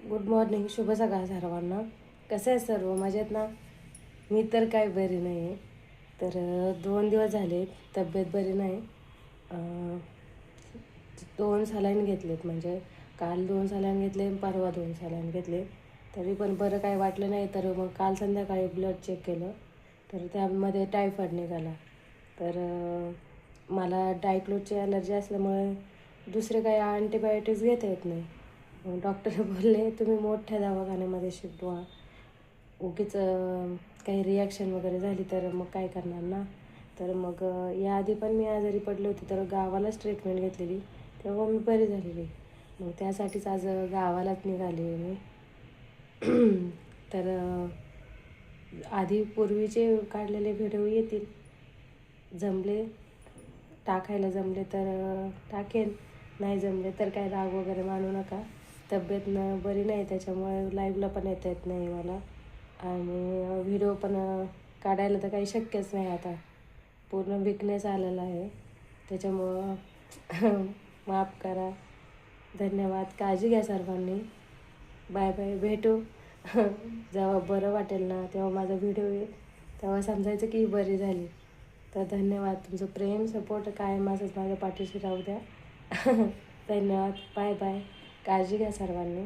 Good morning, शुभ सकाळ सर्वांना. कसं आहे सर्व मजेत ना? मी तर काय बरी नाही आहे. तर 2 दिवस झाले तब्येत बरी नाही. 2 सलाईन घेतलेत, म्हणजे काल 2 सलाईन घेतले, परवा 2 सलाईन घेतले. तरी पण बरं काय वाटलं नाही. तर मग काल संध्याकाळी ब्लड चेक केलं, तर त्यामध्ये टायफॉईड निघाला. तर मला डायक्लोजची ॲलर्जी असल्यामुळे दुसरे काही अँटीबायोटिक्स घेता येत नाही. मग डॉक्टर बोलले तुम्ही मोठ्या दवाखान्यामध्ये शिफ्ट व्हा, उगीच काही रिॲक्शन वगैरे झाली तर मग काय करणार ना. तर मग याआधी पण मी आजारी पडले होते, तर गावालाच ट्रीटमेंट घेतलेली, तेव्हा मी बरी झालेली. मग त्यासाठीच आज गावालाच निघाले मी. तर आधी पूर्वीचे काढलेले व्हिडिओ येतील, जमले टाकायला जमले तर टाकेन, नाही जमले तर काय राग वगैरे मानू नका. तब्येत बरी नाही, त्याच्यामुळे लाईव्हला पण येता येत नाही मला. आणि व्हिडिओ पण काढायला तर काही शक्यच नाही आता. पूर्ण विकनेस आलेला आहे, त्याच्यामुळं माफ करा. धन्यवाद. काळजी घ्या सर्वांनी. Bye bye. भेटू जेव्हा बरं वाटेल ना, तेव्हा माझा व्हिडिओ येईल, तेव्हा समजायचं की बरी झाली. तर धन्यवाद. तुमचं प्रेम सपोर्ट कायम असंच माझ्या पाठीशी राहू द्या. धन्यवाद. Bye bye. काळजी घ्या सर्वांनी.